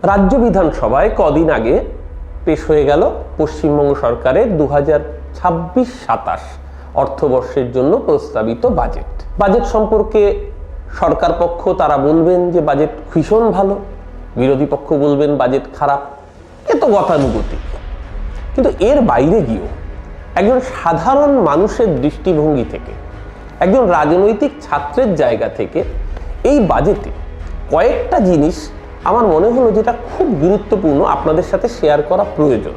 রাজ্য বিধানসভায় কদিন আগে পেশ হয়ে গেল পশ্চিমবঙ্গ সরকারের 2026-27 অর্থবর্ষের জন্য প্রস্তাবিত বাজেট সম্পর্কে সরকার পক্ষ তারা বলবেন যে বাজেট ভীষণ ভালো, বিরোধী পক্ষ বলবেন বাজেট খারাপ। এ তো গতানুগতিক। কিন্তু এর বাইরে গিয়েও একজন সাধারণ মানুষের দৃষ্টিভঙ্গি থেকে, একজন রাজনৈতিক ছাত্রের জায়গা থেকে এই বাজেটে কয়েকটা জিনিস আমার মনে হলো যেটা খুব গুরুত্বপূর্ণ আপনাদের সাথে শেয়ার করা প্রয়োজন।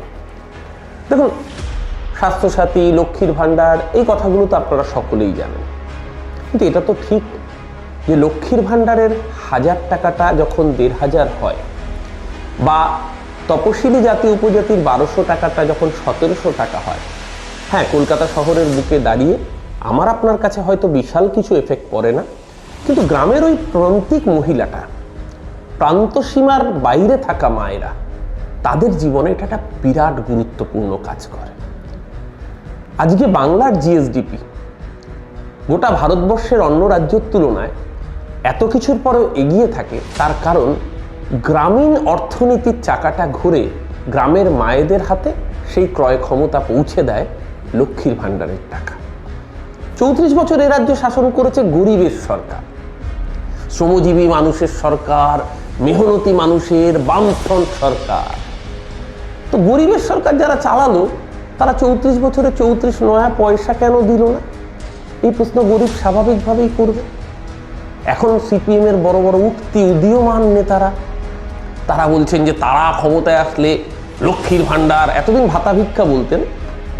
দেখুন, স্বাস্থ্যসাথী, লক্ষ্মীর ভাণ্ডার, এই কথাগুলো তো আপনারা সকলেই জানেন। কিন্তু এটা তো ঠিক যে লক্ষ্মীর ভাণ্ডারের 1000 টাকাটা যখন 1500 হয়, বা তপশিলি জাতি উপজাতির 1200 টাকাটা যখন 1700 টাকা হয়, হ্যাঁ, কলকাতা শহরের বুকে দাঁড়িয়ে আমার আপনার কাছে হয়তো বিশাল কিছু এফেক্ট পড়ে না, কিন্তু গ্রামের ওই প্রান্তিক মহিলাটা, প্রান্তসীমার বাইরে থাকা মায়েরা, তাদের জীবনে এটা একটা বিরাট গুরুত্বপূর্ণ কাজ করে। আজকে বাংলার জিএসডিপি গোটা ভারতবর্ষের অন্য রাজ্যের তুলনায় এত কিছুর পরেও এগিয়ে থাকে, তার কারণ গ্রামীণ অর্থনীতির চাকাটা ঘুরে গ্রামের মায়েদের হাতে সেই ক্রয় ক্ষমতা পৌঁছে দেয় লক্ষ্মীর ভাণ্ডারের টাকা। 34 বছর এ রাজ্য শাসন করেছে গরিবের সরকার, শ্রমজীবী মানুষের সরকার, মেহনতি মানুষের বামফ্রন্ট সরকার। তো গরিবের সরকার যারা চালালো, তারা 34 বছরে 34 নয়া পয়সা কেন দিল না? এই প্রশ্ন গরিব স্বাভাবিকভাবেই করবে। এখন সিপিএম এর বড় বড় উক্তি উদীয়মান নেতারা তারা বলছেন যে তারা ক্ষমতায় আসলে লক্ষ্মীর ভাণ্ডার, এতদিন ভাতা ভিক্ষা বলতেন,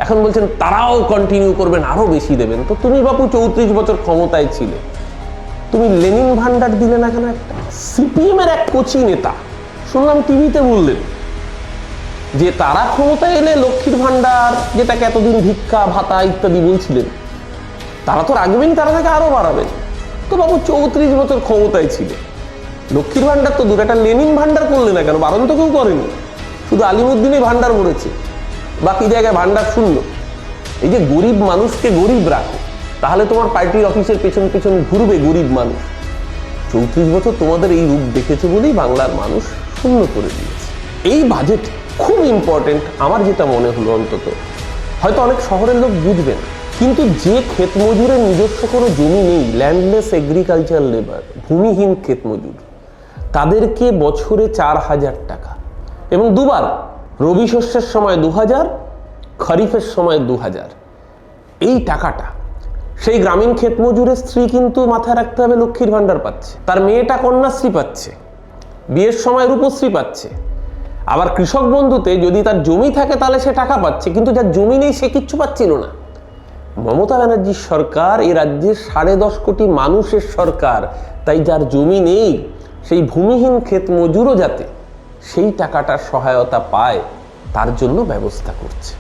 এখন বলছেন তারাও কন্টিনিউ করবেন, আরো বেশি দেবেন। তো তুমি বাপু 34 বছর ক্ষমতায় ছিলে, তুমি লেনিন ভাণ্ডার দিলে না কেন? একটা সিপিএম এর এক কোচি নেতা শুনলাম টিভিতে বললেন যে তারা ক্ষমতায় এলে লক্ষ্মীর ভাণ্ডার, যেটাকে এতদিন ভিক্ষা ভাতা ইত্যাদি বলছিলেন, তারা তো রাখবেন, তারা থেকে আরো বাড়াবেন। তো বাবু 34 বছর ক্ষমতায় ছিল, লক্ষ্মীর ভাণ্ডার তো দূরে, একটা লেনিন ভাণ্ডার করলে না কেন? বারণ তো কেউ করেনি, শুধু আলিমুদ্দিনই ভাণ্ডার করেছে, বাকি জায়গায় ভাণ্ডার শূন্য। এই যে গরিব মানুষকে গরিব রাখো, তাহলে তোমার পার্টির অফিসের পেছন পেছন ঘুরবে গরিব মানুষ। 34 বছর তোমাদের এই রূপ দেখেছে বলেই বাংলার মানুষ শূন্য করে দিয়েছে। এই বাজেট খুব ইম্পর্টেন্ট আমার যেটা মনে হলো, অন্তত হয়তো অনেক শহরের লোক বুঝবেন, কিন্তু যে ক্ষেত মজুরের নিজস্ব কোনো জমি নেই, ল্যান্ডলেস এগ্রিকালচার লেবার, ভূমিহীন ক্ষেত মজুর, তাদেরকে বছরে 4000 টাকা, এবং দুবার, রবি শস্যের সময় 2000, খরিফের সময় 2000, এই টাকাটা সেই গ্রামীণ ক্ষেত মজুরের স্ত্রী কিন্তু মাথায় রাখতে হবে লক্ষ্মীর ভাণ্ডার পাচ্ছে, তার মেয়েটা কন্যাশ্রী পাচ্ছে, বিয়ের সময় রূপশ্রী পাচ্ছে। আবার কৃষক বন্ধুতে যদি তার জমি থাকে তাহলে সে টাকা পাচ্ছে, কিন্তু যার জমি নেই সে কিচ্ছু পাচ্ছিল না। মমতা ব্যানার্জির সরকার এই রাজ্যের 10.5 কোটি মানুষের সরকার, তাই যার জমি নেই সেই ভূমিহীন ক্ষেত মজুরও যাতে সেই টাকাটার সহায়তা পায় তার জন্য ব্যবস্থা করছে।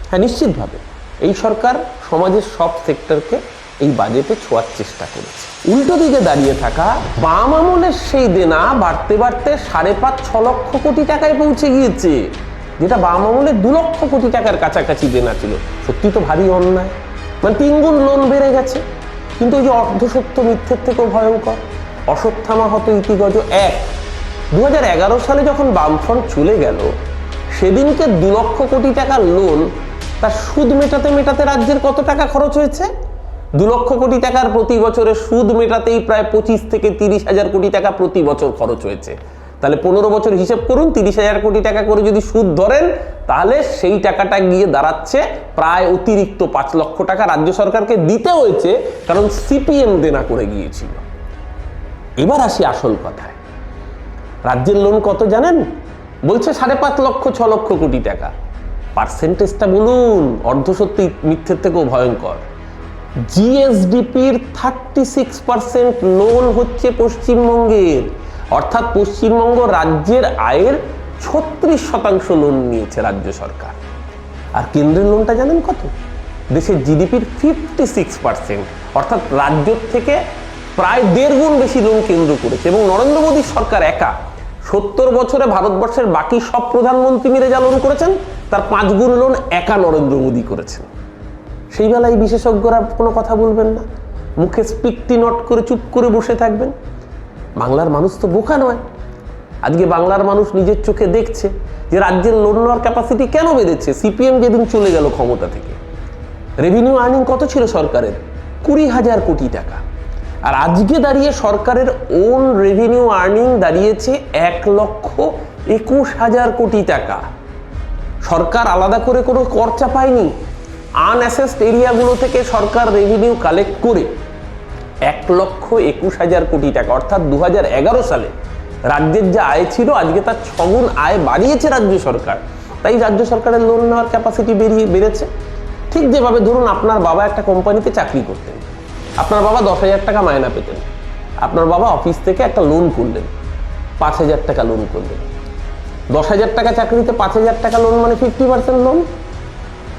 হ্যাঁ, নিশ্চিতভাবে এই সরকার সমাজের সব সেক্টরকে এই বাজেটে ছোঁয়ার চেষ্টা করেছে। উল্টো দিকে দাঁড়িয়ে থাকা বাম আমলের সেই দেনা বাড়তে বাড়তে 5.5-6 লক্ষ কোটি টাকায় পৌঁছে গিয়েছে, যেটা বাম আমলের 2 লক্ষ কোটি টাকার কাছাকাছি দেনা ছিল। সত্যি তো ভারী অন্যায়, মানে 3 গুণ লোন বেড়ে গেছে। কিন্তু ওই যে অর্ধসত্য মিথ্যের থেকেও ভয়ঙ্কর, অশ্বত্থামা হত ইতিগজ 1। 2011 সালে যখন বামফ্রন্ট চলে গেল, সেদিনকে 2 লক্ষ কোটি টাকার লোন, তার সুদ মেটাতে মেটাতে রাজ্যের কত টাকা খরচ হয়েছে? 2 লক্ষ কোটি টাকার প্রতি বছরের সুদ মেটাতেই প্রায় 25 থেকে 30 হাজার কোটি টাকা প্রতি বছর খরচ হয়েছে। তাহলে 15 বছর হিসেব করুন, 30,000 কোটি টাকা করে যদি সুদ ধরেন, তাহলে সেই টাকাটা গিয়ে দাঁড়াচ্ছে প্রায় অতিরিক্ত 5 লক্ষ টাকা রাজ্য সরকারকে দিতে হয়েছে, কারণ সিপিএম দেনা করে গিয়েছিল। এবার আসি আসল কথায়। রাজ্যের লোন কত জানেন? বলছে 5.5 লক্ষ 6 লক্ষ কোটি টাকা। পার্সেন্টেজটা বলুন, অর্ধসত্য মিথ্যের থেকেও ভয়ঙ্কর। জিএসডিপির 36% লোন হচ্ছে পশ্চিমবঙ্গের, অর্থাৎ পশ্চিমবঙ্গ রাজ্যের আয়ের 36% লোন নিয়েছে রাজ্য সরকার। আর কেন্দ্রের লোনটা জানেন কত? দেশের জিডিপির 56%, অর্থাৎ রাজ্য থেকে প্রায় 1.5 গুণ বেশি লোন কেন্দ্র করেছে। এবং নরেন্দ্র মোদী সরকার একা 70 বছরে ভারতবর্ষের বাকি সব প্রধানমন্ত্রী মিলে যা লোন করেছেন, তার 5 গুণ লোন একা নরেন্দ্র মোদী করেছেন। সেই বেলায় বিশেষজ্ঞরা কোনো কথা বলবেন না, মুখে স্পিকটি নট করে চুপ করে বসে থাকবেন। বাংলার মানুষ তো বোকা নয়। আজকে বাংলার মানুষ নিজের চোখে দেখছে যে রাজ্যের লোন নেওয়ার ক্যাপাসিটি কেন বেড়েছে। সিপিএম যেদিন চলে গেল ক্ষমতা থেকে, রেভিনিউ আর্নিং কত ছিল সরকারের? 20,000 কোটি টাকা। আর আজকে দাঁড়িয়ে সরকারের ওন রেভিনিউ আর্নিং দাঁড়িয়েছে 1,21,000 কোটি টাকা। সরকার আলাদা করে কোনো খরচা পায়নি। আনঅ্যাসেসড এরিয়াগুলো থেকে সরকার রেভিনিউ কালেক্ট করে 1,21,000 কোটি টাকা, অর্থাৎ 2011 সালে রাজ্যের যে আয় ছিল আজকে তার 6 গুণ আয় বাড়িয়েছে রাজ্য সরকার। তাই রাজ্য সরকারের লোন নেওয়ার ক্যাপাসিটি বেড়েছে। ঠিক যেভাবে ধরুন আপনার বাবা একটা কোম্পানিতে চাকরি করতেন, আপনার বাবা 10,000 টাকা মায়না পেতেন, আপনার বাবা অফিস থেকে একটা লোন করলেন, 5,000 টাকা লোন করলেন। 10,000 টাকা চাকরিতে 5,000 টাকা লোন মানে 50% লোন।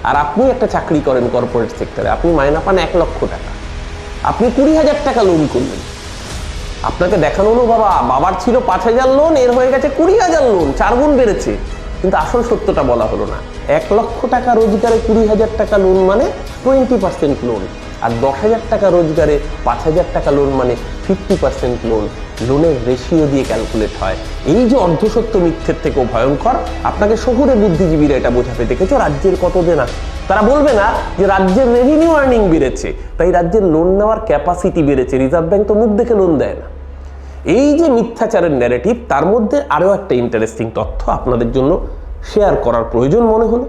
আর আপনি একটা চাকরি করেন কর্পোরেট সেক্টরে, আপনি মায়না পান 1 লক্ষ টাকা, আপনি 20,000 টাকা লোন করলেন। আপনাকে দেখানো হলো বাবার ছিল 5,000 লোন, এর হয়ে গেছে 20,000 লোন, 4 গুণ বেড়েছে। কিন্তু আসল সত্যটা বলা হলো না। 1 লক্ষ টাকা রোজগারে 20,000 টাকা লোন মানে 20% লোন, আর 10,000 টাকা রোজগারে 5,000 টাকা লোন মানে 50% লোন। লোনের রেশিও দিয়ে ক্যালকুলেট হয়। এই যে অর্ধসত্য মিথ্যের থেকেও ভয়ঙ্কর, আপনাকে শহুরে বুদ্ধিজীবীরা এটা বোঝাতে দেখেছো রাজ্যের কত দেনা। তারা বলবে না যে রাজ্যের রেভিনিউ আর্নিং বেড়েছে, তাই রাজ্যের লোন নেওয়ার ক্যাপাসিটি বেড়েছে। রিজার্ভ ব্যাংক তো মুখ দেখে লোন দেয় না। এই যে মিথ্যাচারের ন্যারেটিভ, তার মধ্যে আরও একটা ইন্টারেস্টিং তথ্য আপনাদের জন্য শেয়ার করার প্রয়োজন মনে হলো।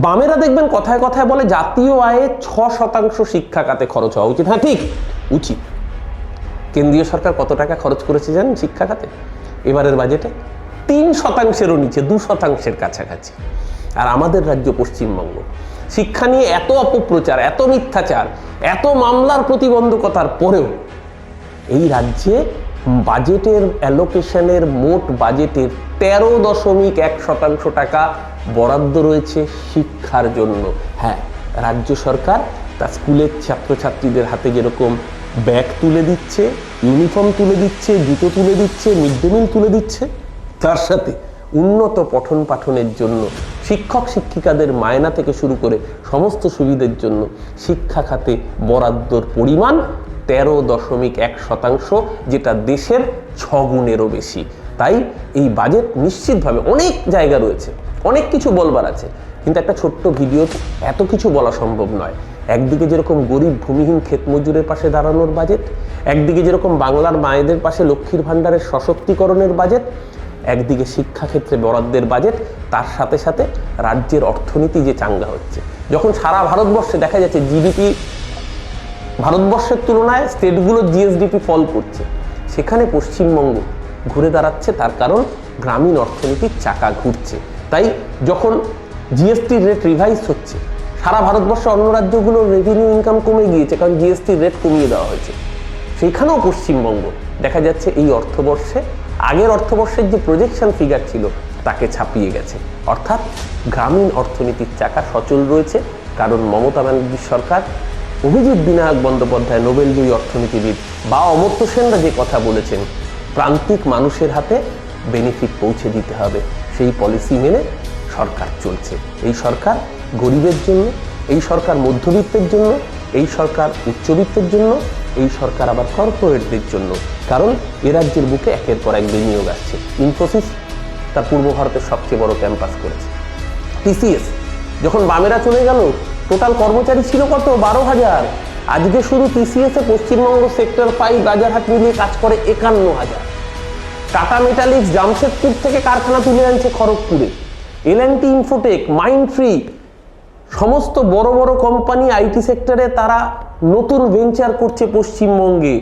বামেরা দেখবেন কথায় কথায় বলে জাতীয় আয়ে 6% শিক্ষা খাতে খরচ হওয়া উচিত। হ্যাঁ, ঠিক, উচিত। কেন্দ্রীয় সরকার কত টাকা খরচ করেছে জানেন শিক্ষা খাতে এবারের বাজেটে? 3%-এরও নিচে, 2%-এর কাছাকাছি। আর আমাদের রাজ্য পশ্চিমবঙ্গ শিক্ষা নিয়ে এত অপপ্রচার, এত মিথ্যাচার, এত মামলার প্রতিবন্ধকতার পরেও এই রাজ্যে বাজেটের অ্যালোকেশনের মোট বাজেটের 13.1% টাকা বরাদ্দ রয়েছে শিক্ষার জন্য। হ্যাঁ, রাজ্য সরকার তার স্কুলের ছাত্রছাত্রীদের হাতে যেরকম ব্যাগ তুলে দিচ্ছে, ইউনিফর্ম তুলে দিচ্ছে, জুতো তুলে দিচ্ছে, মিড ডে মিল তুলে দিচ্ছে, তার সাথে উন্নত পঠন পাঠনের জন্য শিক্ষক শিক্ষিকাদের মায়না থেকে শুরু করে সমস্ত সুবিধার জন্য শিক্ষা খাতে বরাদ্দর পরিমাণ 13.1%, যেটা দেশের 6 গুণেরও বেশি। তাই এই বাজেট নিশ্চিতভাবে অনেক জায়গা রয়েছে, অনেক কিছু বলবার আছে, কিন্তু একটা ছোট্ট ভিডিওতে এত কিছু বলা সম্ভব নয়। একদিকে যেরকম গরিব ভূমিহীন ক্ষেত মজুরের পাশে দাঁড়ানোর বাজেট, একদিকে যেরকম বাংলার মায়েদের পাশে লক্ষ্মীর ভাণ্ডারের সশক্তিকরণের বাজেট, একদিকে শিক্ষাক্ষেত্রে বরাদ্দের বাজেট, তার সাথে সাথে রাজ্যের অর্থনীতি যে চাঙ্গা হচ্ছে। যখন সারা ভারতবর্ষে দেখা যাচ্ছে জিডিপি ভারতবর্ষের তুলনায় স্টেটগুলোর জিএসডিপি ফল করছে, সেখানে পশ্চিমবঙ্গ ঘুরে দাঁড়াচ্ছে। তার কারণ গ্রামীণ অর্থনীতির চাকা ঘুরছে। তাই যখন জিএসটির রেট রিভাইজ হচ্ছে, সারা ভারতবর্ষে অন্য রাজ্যগুলোর রেভিনিউ ইনকাম কমে গিয়েছে, কারণ জিএসটির রেট কমিয়ে দেওয়া হয়েছে। সেইখানেও পশ্চিমবঙ্গ দেখা যাচ্ছে এই অর্থবর্ষে আগের অর্থবর্ষের যে প্রজেকশন ফিগার ছিল তাকে ছাপিয়ে গেছে। অর্থাৎ গ্রামীণ অর্থনীতির চাকা সচল রয়েছে, কারণ মমতা ব্যানার্জির সরকার, অভিজিৎ বিনায়ক বন্দ্যোপাধ্যায় নোবেলজয়ী অর্থনীতিবিদ বা অমর্ত্য সেনরা যে কথা বলেছেন, প্রান্তিক মানুষের হাতে বেনিফিট পৌঁছে দিতে হবে, সেই পলিসি মেনে সরকার চলছে। এই সরকার গরিবের জন্য, এই সরকার মধ্যবিত্তের জন্য, এই সরকার উচ্চবিত্তের জন্য, এই সরকার আবার কর্পোরেটদের জন্য। কারণ এ রাজ্যের বুকে একের পর এক বিনিয়োগ আসছে। ইনফোসিস তার পূর্ব ভারতের সবচেয়ে বড় ক্যাম্পাস করেছে। টিসিএস যখন বামেরা চলে গেল, টোটাল কর্মচারী ছিল কত? 12,000। আজকে শুধু টিসিএসে পশ্চিমবঙ্গ সেক্টর 5 রাজারহাট মিলিয়ে কাজ করে 51,000। টাটা মেটালিক্স জামশেদপুর থেকে কারখানা তুলে আনছে খড়গপুরে। এল&টি ইনফোটেক, মাইন্ডট্রি, সমস্ত বড় বড় কোম্পানি আইটি সেক্টরে তারা নতুন ভেঞ্চার করছে পশ্চিমবঙ্গে।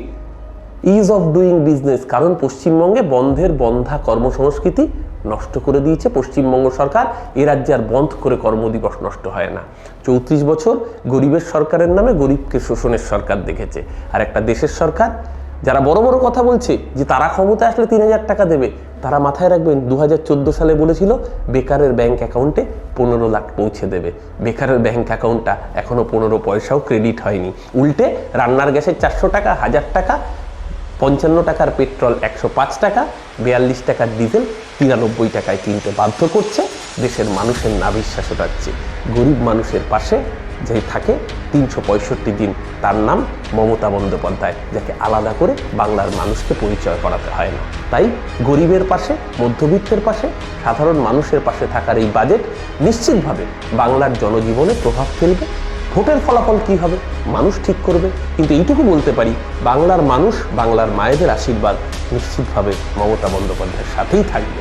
ইজ অফ ডুইং বিজনেস, কারণ পশ্চিমবঙ্গে বন্ধের বন্ধা কর্মসংস্কৃতি নষ্ট করে দিয়েছে পশ্চিমবঙ্গ সরকার। এ রাজ্যে আর বন্ধ করে কর্মদিবস নষ্ট হয় না। 34 বছর গরিবের সরকারের নামে গরিবকে শোষণের সরকার দেখেছে। আর একটা দেশের সরকার যারা বড় বড় কথা বলছে যে তারা ক্ষমতা আসলে 3,000 টাকা দেবে, তারা মাথায় রাখবেন 2014 সালে বলেছিল বেকারের ব্যাংক অ্যাকাউন্টে 15 লাখ পৌঁছে দেবে। বেকারের ব্যাংক অ্যাকাউন্টটা এখনো 15 পয়সাও ক্রেডিট হয়নি। উল্টে রান্নার গ্যাসের 400 টাকা, 1000 টাকা, 55 টাকার পেট্রোল 105 টাকা, 42 টাকার ডিজেল 93 টাকায় কিনতে বাধ্য করছে। দেশের মানুষের নাভিশ্বাস ওঠাচ্ছে। গরিব মানুষের পাশে যে থাকে 365 দিন, তার নাম মমতা বন্দ্যোপাধ্যায়, যাকে আলাদা করে বাংলার মানুষকে পরিচয় করাতে হয় না। তাই গরিবের পাশে, মধ্যবিত্তের পাশে, সাধারণ মানুষের পাশে থাকার এই বাজেট নিশ্চিতভাবে বাংলার জনজীবনে প্রভাব ফেলবে। ভোটের ফলাফল কি হবে মানুষ ঠিক করবে, কিন্তু এইটুকু বলতে পারি, বাংলার মানুষ, বাংলার মায়েদের আশীর্বাদ নিশ্চিতভাবে মমতা বন্দ্যোপাধ্যায়ের সাথেই থাকবে।